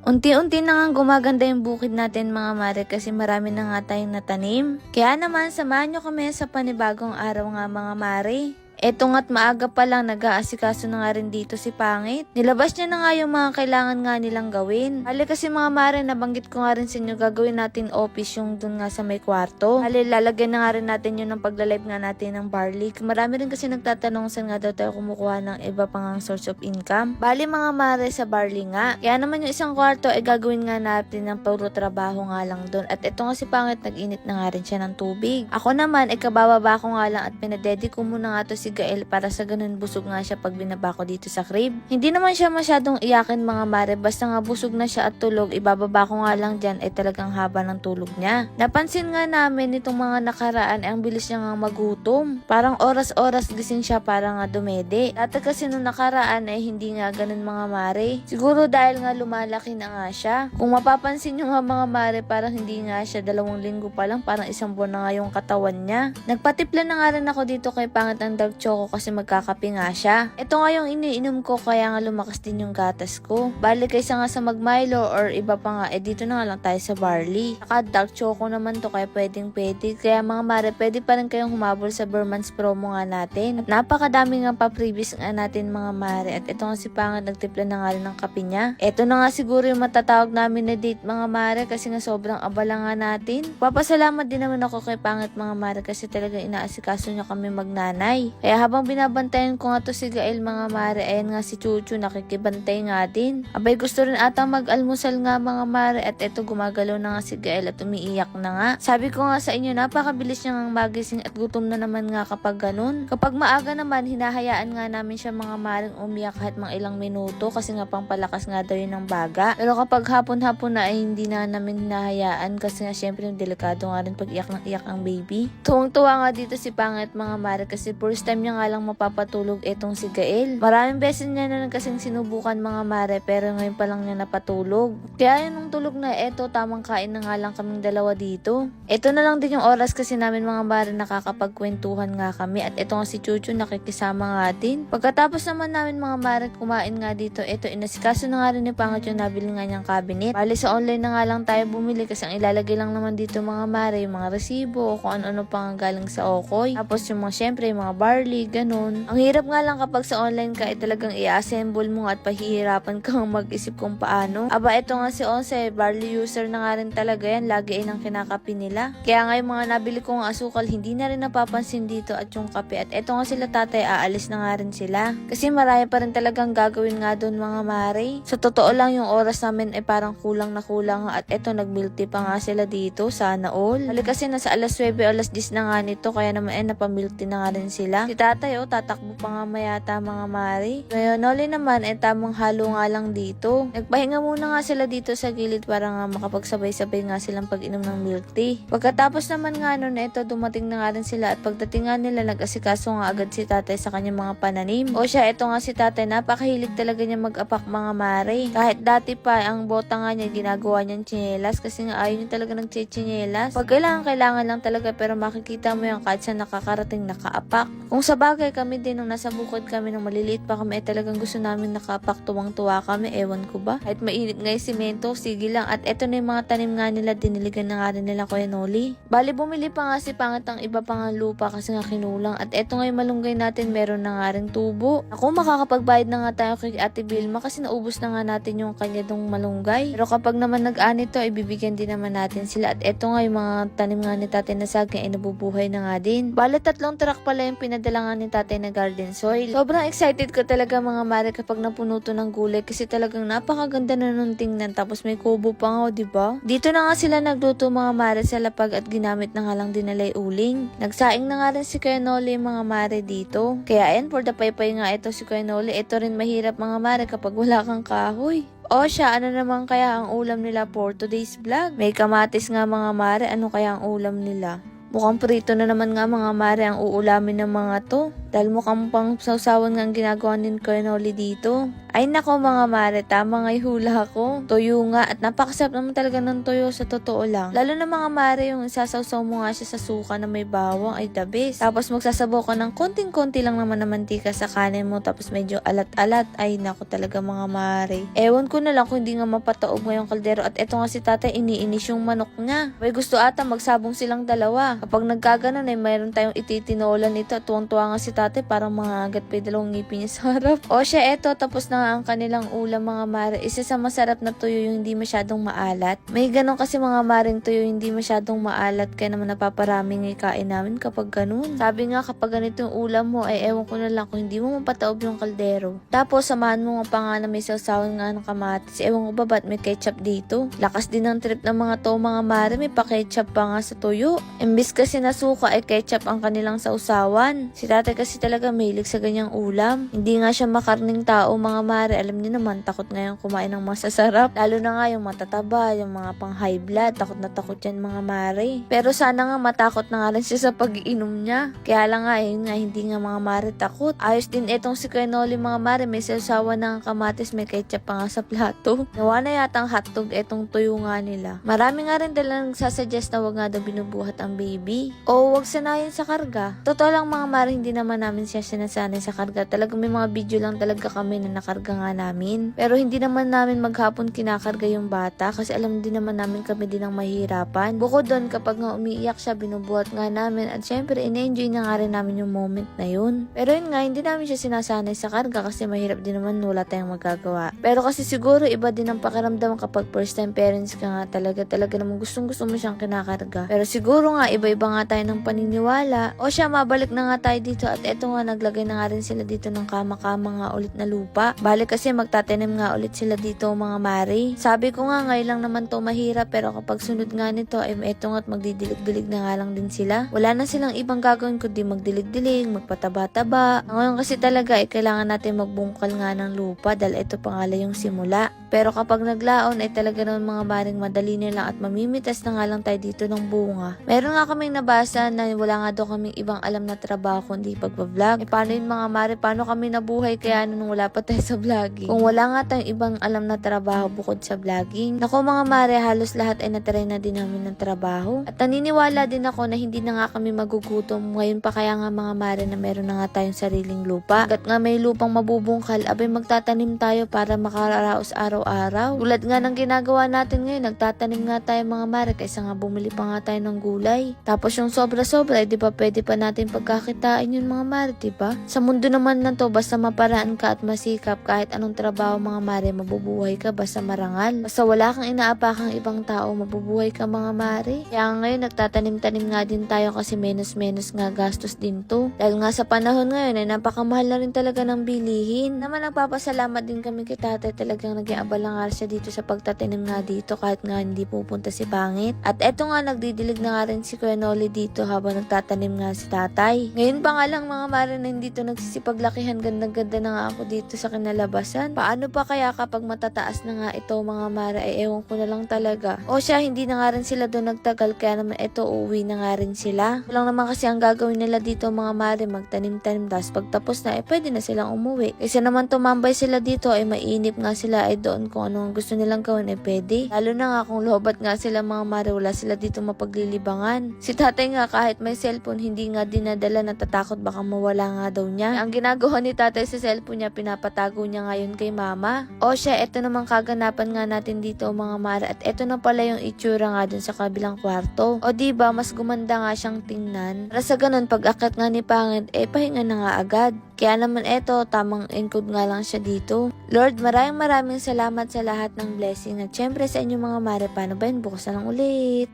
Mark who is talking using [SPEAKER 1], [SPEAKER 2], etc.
[SPEAKER 1] Unti-unti na nga gumaganda yung bukid natin mga mare kasi marami na nga tayong natanim. Kaya naman samahan nyo kami sa panibagong araw nga mga mare. Eto nga't maaga pa lang nag-aasikaso na nga rin dito si Pangit. Nilabas niya na nga yung mga kailangan nga nilang gawin. Hali kasi mga mare, nabanggit ko nga rin sa inyo gagawin natin office yung dun nga sa may kwarto. Hali lalagyan na nga rin natin yun ng pagla-live nga natin ng barley. Marami rin kasi nagtatanong saan nga daw tayo kumukuha ng iba pang source of income. Bali mga mare sa barley nga. Kaya naman yung isang kwarto ay gagawin nga natin ng puro trabaho nga lang dun. At eto nga si Pangit, nag-init na nga rin siya ng tubig. Ako naman ay kabababa ko nga lang at pinadedi ko muna nga to si Gael para sa ganun busog nga siya pag binaba ko dito sa crib. Hindi naman siya masyadong iyakin mga mare, basta nga busog na siya at tulog, ibababa ko nga lang dyan ay talagang haba ng tulog niya. Napansin nga namin nitong mga nakaraan ay ang bilis niya nga magutom. Parang oras-oras gising siya para nga dumede. Dati kasi nung nakaraan ay hindi nga ganun mga mare. Siguro dahil nga lumalaki na nga siya. Kung mapapansin nyo nga mga mare, parang hindi nga siya 2 linggo pa lang, parang 1 buwan na nga yung katawan niya. Nagpatipla na nga rin ako dito kay Pangit ng dark choco kasi magkakape nga siya. Ito nga yung iniinom ko kaya nga lumakas din yung gatas ko. Balik kaysa nga sa mag-Milo or iba pa nga, dito na nga lang tayo sa barley. Saka dark choco naman to kaya pwedeng pwede. Kaya mga mare, pwede pa rin kayong humabol sa Berman's promo nga natin. At napakadami nga pa-previous nga natin mga mare. At ito nga si Pangit, nagtipla na nga rin ng kape niya. Ito na nga siguro yung matatawag namin na date mga mare kasi nga sobrang abala nga natin. Papasalamat din naman ako kay Pangit mga mare kasi talagang inaasikaso niya kami magnanay. Kaya habang binabantayan ko nga to si Gael mga mare, ayan nga si Chuchu nakikibantay nga din. Abay gusto rin ata mag-almusal nga mga mare at eto gumagalaw na nga si Gael at umiiyak na nga. Sabi ko nga sa inyo, napakabilis niya nga magising at gutom na naman nga kapag ganun. Kapag maaga naman, hinahayaan nga namin siya mga maring umiyak kahit mga ilang minuto kasi nga pangpalakas nga daw yun ng baga. Pero kapag hapon-hapon na ay hindi na namin hinahayaan kasi nga syempre delikado nga rin pag iyak ng iyak ang baby. Tuwang-tuwa nga dito si Pangit mga mare kasi first time niya nga lang mapapatulog etong si Gael. Maraming beses niya na kasing sinubukan mga mare pero ngayon pa lang niya napatulog. Kaya nung tulog na eto, tamang kain na nga lang kaming dalawa dito. Eto na lang din yung oras kasi namin mga mare nakakapagkwentuhan nga kami at eto nga si Chuchu nakikisama nga din. Pagkatapos naman namin mga mare kumain nga dito, eto inasikaso na nga rin ni Pangit yung nabili nga niyang cabinet. Bali sa online na nga lang tayo bumili kasi ang ilalagay lang naman dito mga mare yung mga resibo o kung ano-ano pa nga galing sa Okoy. Tapos yung mga syempre yung mga barley, ganun. Ang hirap nga lang kapag sa online ka talagang i-assemble mo at pahihirapan kang mag-isip kung paano. Aba, ito nga si Onse, barley user na nga rin talaga yan. Lagi ay nang kinakape nila. Kaya nga yung mga nabili kong asukal, hindi na rin napapansin dito at yung kape. At ito nga sila tatay, aalis na nga rin sila. Kasi marami pa rin talagang gagawin nga doon mga mare. Sa totoo lang yung oras namin ay parang kulang na kulang at ito nag-milk tea pa nga sila dito, sana all. Hali kasi nasa alas 9 o alas 10 na nga nito kaya naman ay napamilk tea na nga rin sila. Si tatay tatakbo pa nga mayata mga mare. Ngayon, Noli naman ay tamang halo nga lang dito. Nagpahinga muna nga sila dito sa gilid para nga makapagsabay-sabay nga silang pag-inom ng milk tea. Pagkatapos naman nga nun, ito dumating na nga rin sila at pagdating nga nila, nag-asikaso nga agad si tatay sa kanyang mga pananim. O siya, ito nga si tatay, napakahilig talaga niya mag-apak mga mare. Kahit dati pa, ang bota nga niya, ginagawa niyang tsinelas kasi nga ayaw niya talaga nagtsinelas. Pag kailangan lang talaga pero makikita mo yung kahit sa nakakarating nakaapak. Kung sa bagay kami din nung nasa bukod kami nung maliliit pa kami talagang gusto namin nakapak, tuwang-tuwa kami, ewan ko ba. Kahit mainit nga yung simento, sige lang. At eto na yung mga tanim nga nila, diniligan na nga rin nila Kuya Noli. Bali bumili pa nga si Pangit ang iba pang lupa kasi nga kinulang. At eto nga yung malunggay natin, meron na nga rin tubo. Ako makakapagbayad na nga tayo kay Ate Vilma kasi naubos na nga natin yung kanya dong malunggay. Pero kapag naman nag-ani to, ibibigyan din naman natin sila. At eto nga yung mga tanim nga ni tatay na saging ay nabubuhay na nga din. Bali 3 truck pala yung pinadala nga ni tatay na garden soil. Sobrang excited ko talaga mga mare kapag napuno to ng gulay kasi talagang napakaganda na nung tingnan tapos may kubo pa nga, diba? Dito na nga sila nagluto mga mare sa lapag at ginamit na nga lang din nila uling. Nagsaing na nga rin si Kuya Noli mga mare dito. Kaya ayan, for the paypay nga ito si Kuya Noli. Ito rin mahirap mga mare kapag wala kang kahoy. O siya, ano naman kaya ang ulam nila for today's vlog? May kamatis nga mga mare, ano kaya ang ulam nila? Mukhang prito na naman nga mga mare ang uulamin ng mga to. Dahil mukhang pang sausawan nga ang ginagawa ni Kuya Noli dito. Ay nako mga mare, tama nga yung hula ko. Tuyo nga at napakasarap naman talaga ng tuyo sa totoo lang. Lalo na mga mare yung isasawsaw mo nga siya sa suka na may bawang ay the best. Tapos magsasabaw ka ng konting-konti lang naman na mantika sa kanin mo tapos medyo alat-alat. Ay nako talaga mga mare. Ewan ko na lang kung hindi nga mapataob ngayong kaldero at eto nga si tatay iniinis yung manok niya. May gusto ata magsabong silang dalawa. Kapag nagkaganon ay mayroon tayong ititinolan nito at tuwang-tuwa nga si tatay parang mga agat pa yung dalawang ngipin niya sa harap. O siya eto tapos na nga ang kanilang ulam mga mare. Isa sa masarap na tuyo yung hindi masyadong maalat. May ganon kasi mga maring tuyo hindi masyadong maalat kaya naman napaparaming ikain namin kapag ganun. Sabi nga kapag ganito yung ulam mo ay ewan ko na lang kung hindi mo mapataob yung kaldero. Tapos samahan mo nga pa nga na may sausawan nga ng kamatis. Ewan ko ba ba't may ketchup dito? Lakas din ng trip ng mga to mga mare, may pa-ketchup pa nga sa tuyo. Imbis kasi na suka ay ketchup ang kanilang sausawan. Si tatay kasi talaga mahilig sa ganyang ulam. Hindi nga siya makarning tao mga mare. Alam niyo naman takot ngayon kumain ng masasarap. Lalo na nga yung matataba, yung mga pang high blood. Takot na takot yan mga mare. Pero sana nga matakot na nga rin siya sa pag-iinom niya. Kaya lang nga hindi nga mga mare takot. Ayos din etong si Kuya Noli mga mare. May sausawan ng kamatis, may ketchup pa nga sa plato. Nawa na yatang hotdog etong tuyo nga nila. Marami nga rin talagang nagsasuggest na wag nga daw binubuhat ang baby. O wag sanayin sa karga. Totoo lang mga mare, hindi naman namin siya sinasanay sa karga. Talagang may mga video lang talaga kami na nakarga nga namin. Pero hindi naman namin maghapon kinakarga yung bata kasi alam din naman namin kami din ang mahihirapan. Bukod doon kapag nga umiiyak siya, binubuhat nga namin at syempre ine-enjoy na nga rin namin yung moment na yun. Pero yun nga, hindi namin siya sinasanay sa karga kasi mahirap din naman wala tayong magagawa. Pero kasi siguro iba din ang pakiramdam kapag first time parents ka nga talaga naman gustong mo siyang kinakarga. Pero siguro nga iba-iba nga tayo ng paniniwala. O siya, mabalik na nga tayo dito at eto nga naglagay na nga rin sila dito ng kama-kama nga ulit na lupa. Balik kasi magtatanim nga ulit sila dito mga mare. Sabi ko nga ngayon lang naman to mahirap pero kapag sunod nga nito ay eto nga't magdidilig-dilig na nga lang din sila. Wala na silang ibang gagawin kundi magdilig-dilig, magpataba-taba. Ngayon kasi talaga kailangan natin magbungkal nga ng lupa dahil ito pangala yung simula. Pero kapag naglaon ay talaga naman mga maring madali na lang at mamimitas na nga lang tayo dito ng bunga. Meron nga kaming nabasa na wala nga daw kaming ibang alam na trabaho kundi pagbablog. Paano yun mga mare? Paano kami nabuhay kaya nung wala pa tayo sa vlogging? Kung wala nga tayong ibang alam na trabaho bukod sa vlogging. Naku mga mare, halos lahat ay natry na din namin ng trabaho. At naniniwala din ako na hindi na nga kami magugutom. Ngayon pa kaya nga mga mare na meron na nga tayong sariling lupa. Gat nga may lupang mabubungkal, abay magtatanim tayo para makaraos araw-araw. Tulad nga ng ginagawa natin ngayon, nagtatanim nga tayo mga mare kaysa nga bumili pa nga tayo ng gulay. Tapos yung sobra-sobra, di ba pwede pa natin pagkakitain yun mga mare, di ba? Sa mundo naman na to, basta maparaan ka at masikap, kahit anong trabaho mga mare, mabubuhay ka basta marangal. Basta wala kang inaapakang ibang tao, mabubuhay ka mga mare. Kaya ngayon, nagtatanim-tanim nga din tayo kasi menos-menos nga gastos din to. Dahil nga sa panahon ngayon ay napakamahal na rin talaga ng bilihin. Naman nagpapasalamat din kami kay tatay, talagang naging abala nga siya dito sa pagtatanim nga dito kahit nga hindi pupunta si pangit. At eto nga nagdidilig na nga rin si Kuya Noli dito habang nagtatanim nga si tatay. Ngayon pa nga lang mga mare na hindi to nagsisipaglakihan, ganda-ganda na nga ako dito sa kinalabasan. Paano pa kaya kapag matataas na nga ito mga mare ay ewan ko na lang talaga. O siya, hindi na nga rin sila doon nagtagal kaya naman eto uuwi na nga rin sila. Walang naman kasi ang gagawin nila dito mga mare, magtanim-tanim tapos pagtapos na pwede na silang umuwi. Kasi naman tumambay sila dito ay mainip nga sila ay doon kung ano ang gusto nilang gawin pwede. Lalo na nga kung lobat nga sila mga mare, wala sila dito mapaglilibangan. Si tatay nga kahit may cellphone hindi nga dinadala, natatakot baka mawala nga daw niya. Ang ginagawa ni tatay sa cellphone niya, pinapatago niya ngayon kay mama. O siya, eto namang kaganapan nga natin dito mga mare at eto na pala yung itsura nga dun sa kabilang kwarto. O diba mas gumanda nga siyang tingnan. Para sa ganun pag akit nga ni pangit pahinga na nga agad. Kaya naman eto, tamang encode nga lang siya dito. Lord, maraming salamat sa lahat ng blessing at syempre sa inyo mga mare, paano ba yun? Bukas na lang ulit.